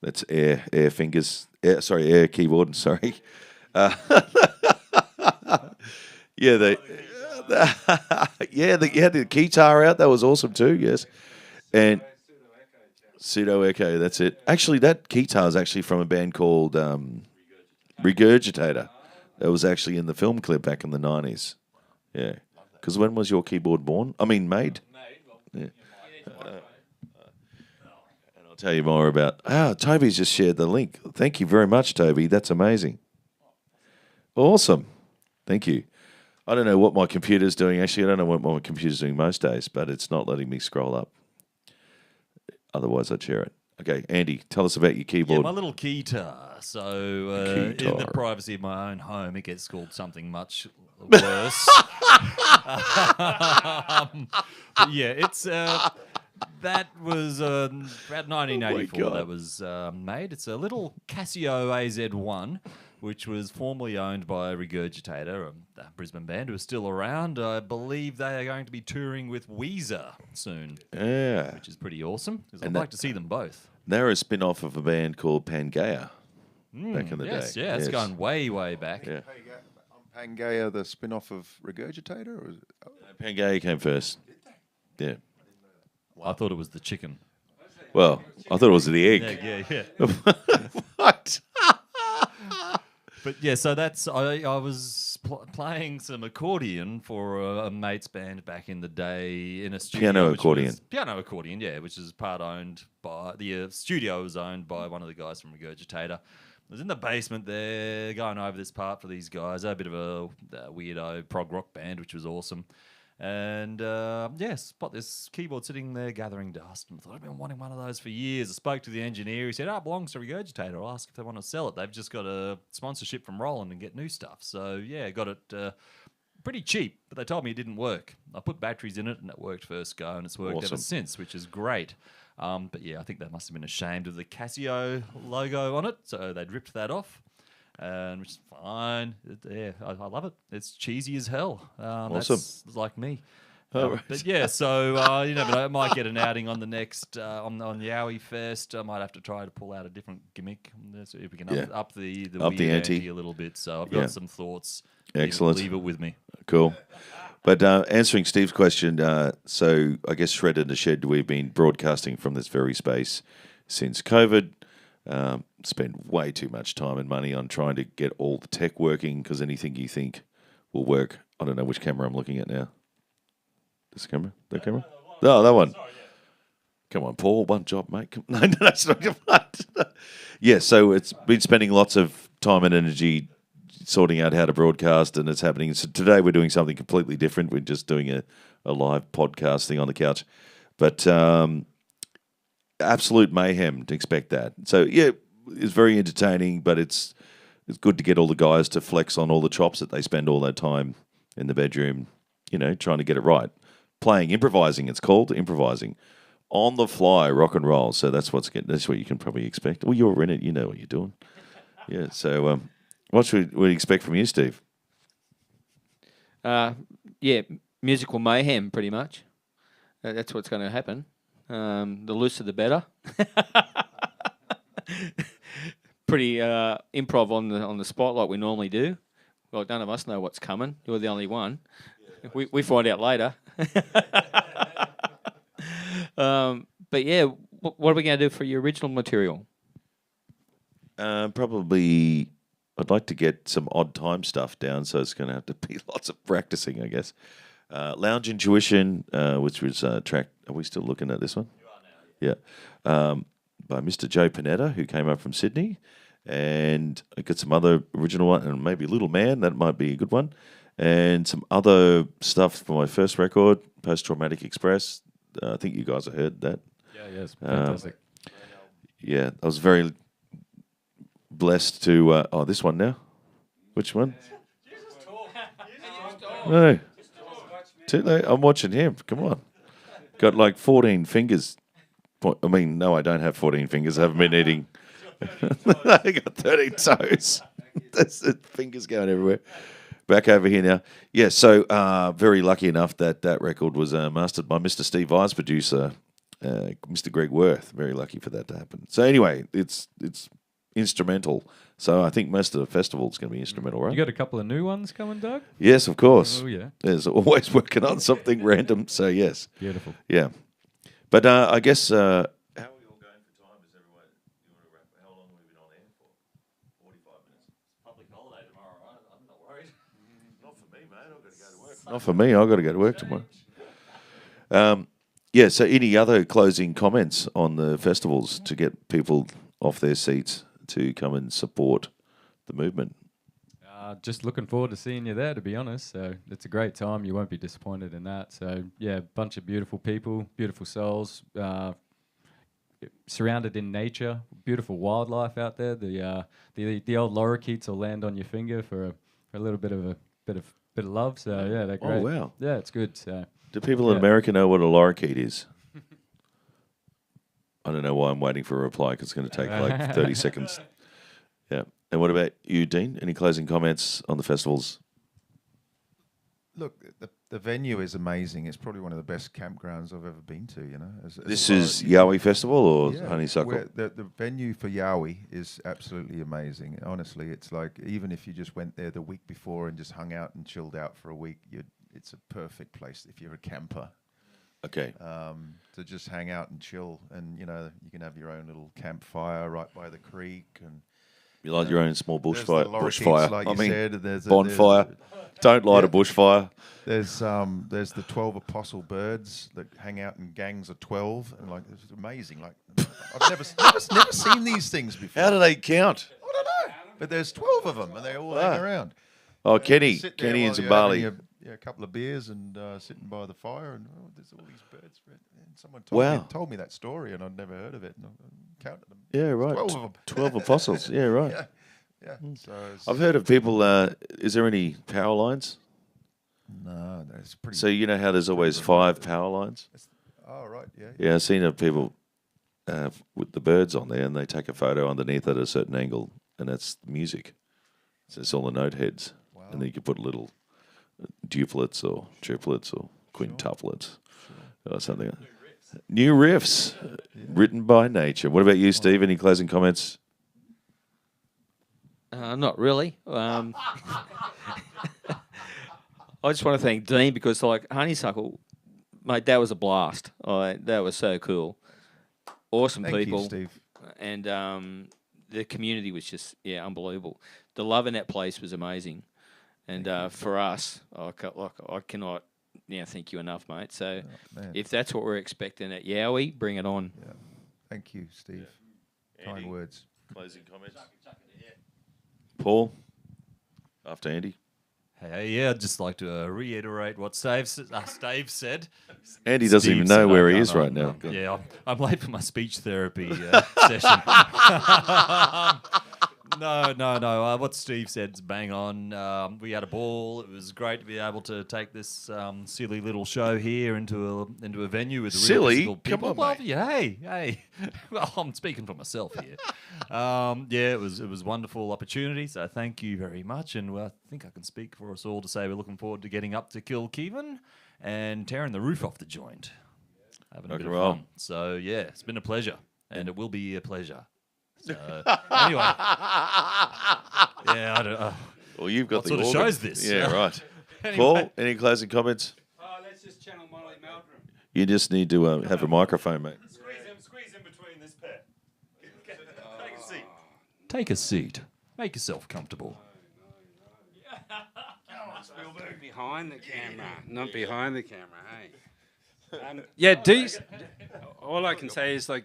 That's air fingers. Air keyboard. Sorry. The guitar out. That was awesome too. Yes, and Pseudo Echo, that's it. Actually, that guitar is actually from a band called Regurgitator. That was actually in the film clip back in the 90s. Yeah. Because when was your keyboard born? I mean, made? Yeah. And I'll tell you more about... Toby's just shared the link. Thank you very much, Toby. That's amazing. Awesome. Thank you. I don't know what my computer's doing. Actually, I don't know what my computer's doing most days, but it's not letting me scroll up. Otherwise, I'd share it. Okay, Andy, tell us about your keyboard. Yeah, my little keytar. So in the privacy of my own home, it gets called something much worse. Yeah, it's that was about 1984 that was made. It's a little Casio AZ1, which was formerly owned by Regurgitator, a Brisbane band who is still around. I believe they are going to be touring with Weezer soon. Yeah. Which is pretty awesome, because I'd like to see them both. They're a spin-off of a band called Pangea back in the day. Yeah, it's going way, way back. Yeah. Pangea, the spin-off of Regurgitator? Or is it, Pangea came first. Yeah. I thought it was the chicken. Well, I thought it was the egg. Yeah. What? But yeah, so that's I was playing some accordion for a mate's band back in the day in a studio. Piano accordion, yeah, which is part owned by the studio was owned by one of the guys from Regurgitator. I was in the basement there going over this part for these guys. They're a bit of a weirdo prog rock band, which was awesome. And spot this keyboard sitting there gathering dust. And I thought, I've been wanting one of those for years. I spoke to the engineer. He said, it belongs to Regurgitator. I'll ask if they want to sell it. They've just got a sponsorship from Roland and get new stuff. So, yeah, got it pretty cheap. But they told me it didn't work. I put batteries in it and it worked first go. And it's worked ever since, which is great. But, yeah, I think they must have been ashamed of the Casio logo on it. So they'd ripped that off. Which is fine. I love it. It's cheesy as hell. That's like me. Right. But yeah, so you know, but I might get an outing on the next on Yowie Fest. I might have to try to pull out a different gimmick so if we can up the weird ante a little bit. So I've got some thoughts. Excellent. Leave it with me. Cool. But answering Steve's question, so I guess Shred in the Shed, we've been broadcasting from this very space since COVID. Spend way too much time and money on trying to get all the tech working because anything you think will work. I don't know which camera I'm looking at now. This camera? That camera? No, that one. Sorry, yeah. Come on, Paul. One job, mate. No, that's not your part. Yeah, so it's been spending lots of time and energy sorting out how to broadcast, and it's happening. So today we're doing something completely different. We're just doing a live podcast thing on the couch. But absolute mayhem to expect that. So, yeah, it's very entertaining, but it's good to get all the guys to flex on all the chops that they spend all that time in the bedroom, you know, trying to get it right. Playing, improvising, it's called improvising. On the fly, rock and roll. So that's what you can probably expect. Well, you're in it, you know what you're doing. Yeah, so what should we expect from you, Steve? Musical mayhem, pretty much. That's what's going to happen. The looser, the better. Pretty improv on the spot like we normally do. Well, none of us know what's coming. You're the only one. We find out later. But yeah, what are we going to do for your original material? Probably, I'd like to get some odd time stuff down, so it's going to have to be lots of practicing, I guess. Lounge Intuition, which was track. Are we still looking at this one? You are now. Yeah. By Mr. Joe Panetta, who came up from Sydney. And I got some other original one, and maybe Little Man, that might be a good one. And some other stuff for my first record, Post Traumatic Express. I think you guys have heard that. Yeah, it's fantastic. Yeah, I was very blessed to... this one now. Which one? No. Too late. I'm watching him. Come on. Got like 14 fingers. I mean, no, I don't have 14 fingers. I haven't been eating... I got 13 toes. That's the fingers going everywhere. Back over here now. Yeah, so very lucky enough that record was mastered by Mr. Steve Vai's producer, Mr. Greg Worth. Very lucky for that to happen. So anyway, it's instrumental. So I think most of the festival is going to be instrumental, right? You got a couple of new ones coming, Doug? Yes, of course. Oh, yeah. There's always working on something random, so yes. Beautiful. Yeah. But I guess... how are we all going Not for me. I've got to go to work tomorrow. Yeah, so any other closing comments on the festivals to get people off their seats to come and support the movement? Just looking forward to seeing you there, to be honest. So it's a great time. You won't be disappointed in that. So yeah, bunch of beautiful people, beautiful souls, surrounded in nature, beautiful wildlife out there. The old lorikeets will land on your finger for a little bit of love. So yeah, they're great. Oh, wow. Yeah, it's good. So Do people in America know what a lorikeet is? I don't know why I'm waiting for a reply because it's going to take like 30 seconds. Yeah. And what about you, Dean? Any closing comments on the festivals? Look, the venue is amazing. It's probably one of the best campgrounds I've ever been to. You know, This is Yowie Festival or yeah, Honeysuckle? the venue for Yowie is absolutely amazing. Honestly, it's like even if you just went there the week before and just hung out and chilled out for a week, it's a perfect place if you're a camper. Okay. To just hang out and chill, and you know you can have your own little campfire right by the creek, and You light your own small there's bushfire. the lorikeets, Bushfire. like I you mean, said. There's bonfire. Don't light a bushfire. There's the 12 apostle birds that hang out in gangs of 12, and like it's amazing. Like I've never seen these things before. How do they count? I don't know, but there's 12 of them, and they all hang around. Oh, Kenny. Sit there Kenny while in you're Zimbabwe. having a couple of beers and sitting by the fire, and there's all these birds. And someone told me that story, and I'd never heard of it. And I counted them. Yeah, right. 12 of them. 12 apostles. Yeah, right. Yeah. So I've heard of people. Is there any power lines? no, that's pretty. So you know how there's always 5 power lines? Oh right, yeah. Yeah, I've seen people with the birds on there, and they take a photo underneath at a certain angle, and that's music. So it's all the note heads, and then you can put little duplets or triplets or quintuplets or something. New riffs written by nature. What about you, Steve? Any closing comments? Not really. I just want to thank Dean because, like, Honeysuckle, mate, that was a blast. That was so cool. Awesome Thank people. you, Steve. And the community was just, unbelievable. The love in that place was amazing. And for us, I cannot thank you enough, mate. So Man. if that's what we're expecting at Yowie, bring it on. Yeah. Thank you, Steve. Andy? Kind words. Closing comments? Paul? After Andy? Hey, yeah, I'd just like to reiterate what Steve said. Andy doesn't Steve even know said, where no, he is no, right now. no. Yeah, I'm late for my speech therapy session. No. What Steve said's bang on. We had a ball. It was great to be able to take this silly little show here into a venue with real Silly? physical people. Come on, mate. Yeah, hey. Well, I'm speaking for myself here. Yeah, it was a wonderful opportunity. So thank you very much. And I think I can speak for us all to say we're looking forward to getting up to Kilkeven and tearing the roof off the joint, having a Rock bit and of roll. fun. So yeah, it's been a pleasure, and it will be a pleasure. So, anyway, yeah, I don't. Well, you've got What the sort of organ. show's this? Yeah, right. Anyway. Paul, any closing comments? Let's just channel Molly Meldrum. You just need to have a microphone, mate. Squeeze in between this pair. Take a seat. Take a seat. Make yourself comfortable. Behind the camera, not behind the camera. Hey. All I can say is, like,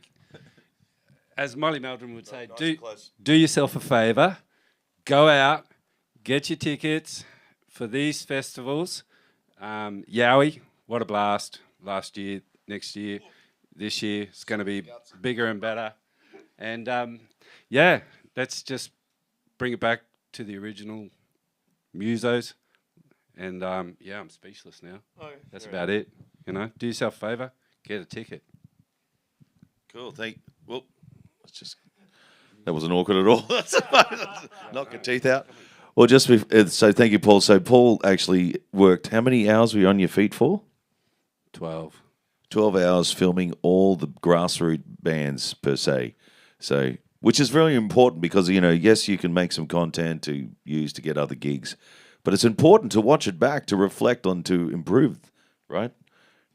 as Molly Meldrum would say, do yourself a favour, go out, get your tickets for these festivals. Yowie, what a blast! Last year, next year, this year it's going to be bigger and better. And let's just bring it back to the original musos. And I'm speechless now. That's about it. You know, do yourself a favour, get a ticket. Cool. Well, let's just. That wasn't awkward at all. Knock your teeth out. Well, so thank you, Paul. So Paul actually worked. How many hours were you on your feet for? 12. 12 hours filming all the grassroots bands per se. So, which is very important because, yes, you can make some content to use to get other gigs, but it's important to watch it back, to reflect on, to improve, right?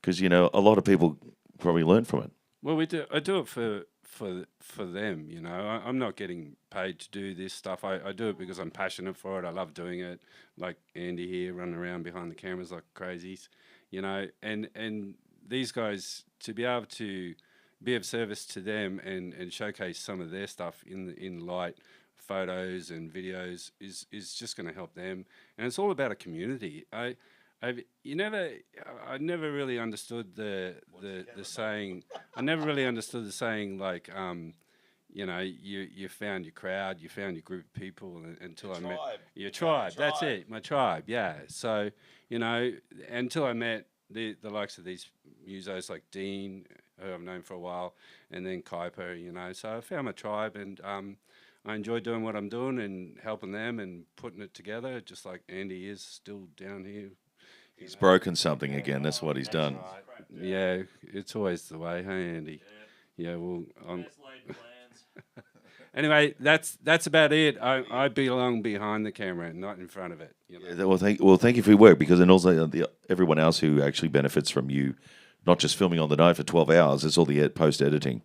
Because, a lot of people probably learn from it. Well, I do it for for them. You know, I'm not getting paid to do this stuff. I do it because I'm passionate for it. I love doing it. Like Andy here, running around behind the cameras like crazies. You know, and these guys, to be able to be of service to them and showcase some of their stuff in light photos and videos is just going to help them. And it's all about a community. I never really understood the saying. I never really understood the saying like, you know, you found your crowd, you found your group of people until I met your tribe. That's it, my tribe. Yeah. So, you know, until I met the likes of these musos like Dean, who I've known for a while, and then Kuiper, you know. So I found my tribe, and I enjoy doing what I'm doing and helping them and putting it together, just like Andy is still down here. He's broken something again. That's what he's done. Yeah, it's always the way, hey, Andy? Yeah, well, anyway, that's about it. I belong behind the camera, not in front of it. You know? Yeah, well, thank you for your work, because and also everyone else who actually benefits from you, not just filming on the night for 12 hours. It's all the post editing.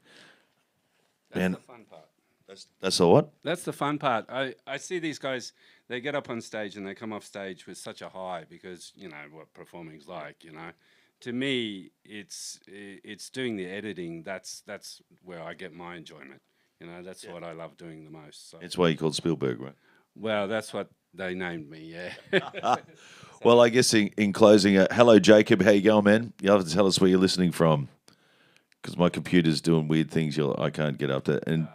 That's the fun part. That's all what? That's the fun part. I see these guys, they get up on stage and they come off stage with such a high because, you know, what performing's like, you know. To me, it's doing the editing. That's where I get my enjoyment. You know, that's what I love doing the most. So. It's why you called Spielberg, right? Well, that's what they named me, yeah. Well, I guess in closing, hello, Jacob. How you going, man? You have to tell us where you're listening from, because my computer's doing weird things. I can't get up there. And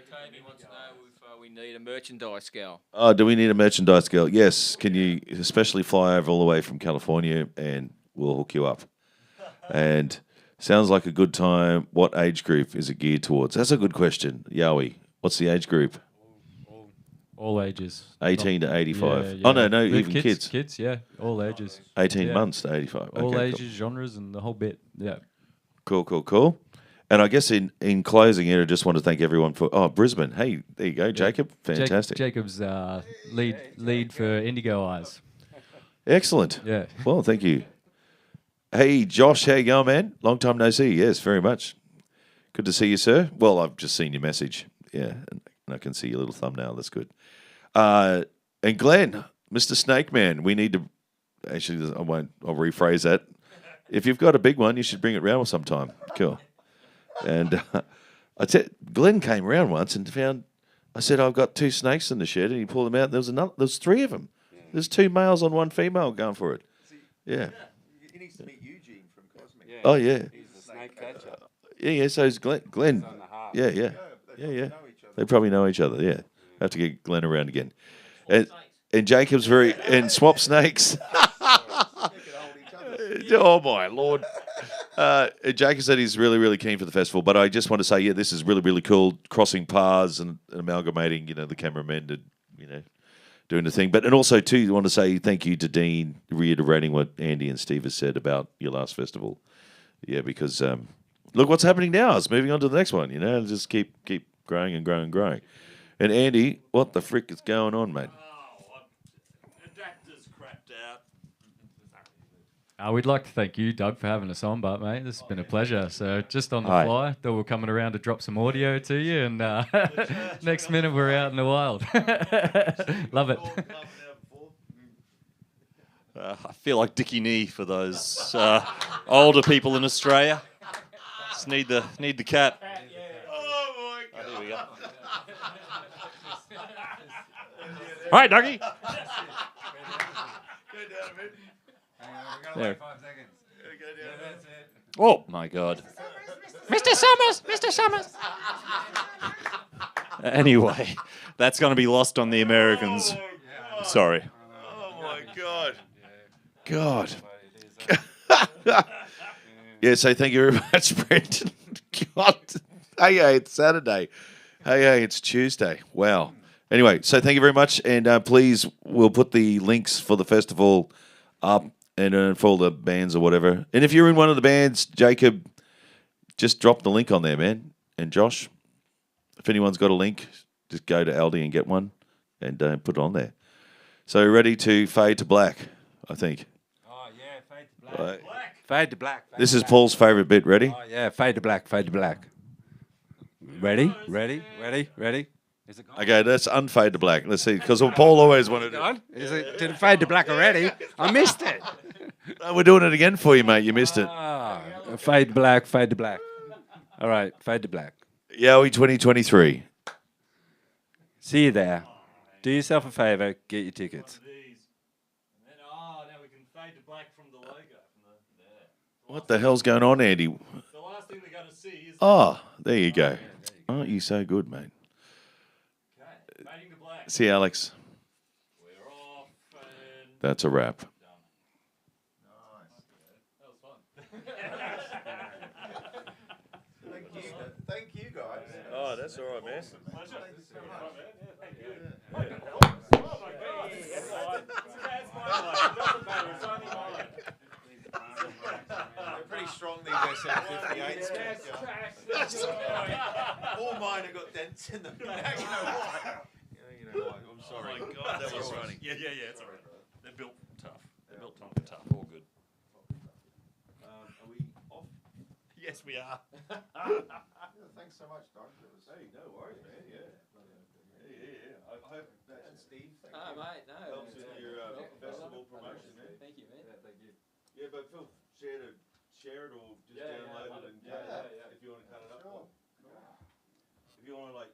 Toby wants to know if we need a merchandise gal. oh, do we need a merchandise girl? Yes. Can you especially fly over all the way from California, and we'll hook you up. And sounds like a good time. What age group is it geared towards? That's a good question. Yowie, what's the age group? All ages. 18 to 85. Yeah, Oh, no, yeah. even kids. Kids, yeah. All ages. 18 Yeah. months to 85. All Okay, ages, genres, and the whole bit. Yeah. Cool. And I guess in closing here, I just want to thank everyone for... Oh, Brisbane. Hey, there you go, Jacob. Fantastic. Jacob's lead for Indigo Eyes. Excellent. Yeah. Well, thank you. Hey, Josh, how you going, man? Long time no see. Yes, very much. Good to see you, sir. Well, I've just seen your message. Yeah, and I can see your little thumbnail. That's good. And Glenn, Mr. Snake Man, we need to... Actually, I'll rephrase that. If you've got a big one, you should bring it round sometime. Cool. And I said, Glenn came around once and found... I said, I've got 2 snakes in the shed, and he pulled them out. There's 3 of them. There's 2 males and 1 female going for it. Yeah. He needs to meet Eugene from Cosmic. Oh, yeah. He's a snake catcher. Yeah, so it's Glenn. On the heart. Yeah. They probably know each other, yeah. Have to get Glenn around again. And Jacob's and swap snakes. Oh, my Lord. Jacob said he's really, really keen for the festival, but I just want to say, yeah, this is really, really cool, crossing paths and amalgamating, the cameramen to, doing the thing. And also, too, I want to say thank you to Dean, reiterating what Andy and Steve have said about your last festival. Yeah, because look what's happening now. It's moving on to the next one, just keep growing and growing and growing. And Andy, what the frick is going on, mate? Adapters crapped out. We'd like to thank you, Doug, for having us on, but mate, this has been a pleasure. So just on the Hi. fly, thought we were coming around to drop some audio to you, and next minute we're out in the wild. Love it. I feel like Dickie Knee for those older people in Australia. Just need the cat. Oh there we go. All right, Dougie. There. Oh my God. Mr. Summers. Anyway, that's going to be lost on the Americans. Sorry. Oh, my God. Yeah, so thank you very much, Brendan. God. Hey, it's Saturday. Hey, it's Tuesday. Wow. Anyway, so thank you very much, and please, we'll put the links for the festival up and for all the bands or whatever. And if you're in one of the bands, Jacob, just drop the link on there, man. And Josh, if anyone's got a link, just go to Aldi and get one and put it on there. So ready to fade to black, I think. Oh, yeah, fade to black. Right. Fade to black. This is Paul's favourite bit. Ready? Oh, yeah, fade to black. Ready? Is it gone? Okay, let's unfade to black. Let's see, because Paul always wanted to. Gone? Is it? Did it fade to black already? I missed it. We're doing it again for you, mate. You missed it. Fade black, fade to black. All right, fade to black. Yowie 2023. See you there. Do yourself a favour, get your tickets. Now we can fade to black from the logo. What the hell's going on, Andy? The last thing they're going to see is. Oh, there you go. Aren't you so good, mate? Okay, fading to black. See, Alex. We're off and. That's a wrap. That was fun. Thank you, guys. Oh, that's all right, man. They're pretty strong, these SM58s. All mine have got dents in them. You know why? I'm sorry. Oh my God, that was running. Yeah, it's all right. They're built tough. They're built tough. All good. Are we off? Yes, we are. Thanks so much, Doug. Hey, no worries, man. Yeah. I hope that And Steve, thank Oh, you. mate, no. helps with your festival promotion, man. Thank you, man. Yeah, but feel share it or just download it and cut it up if you want to cut it up. Sure. If you want to like.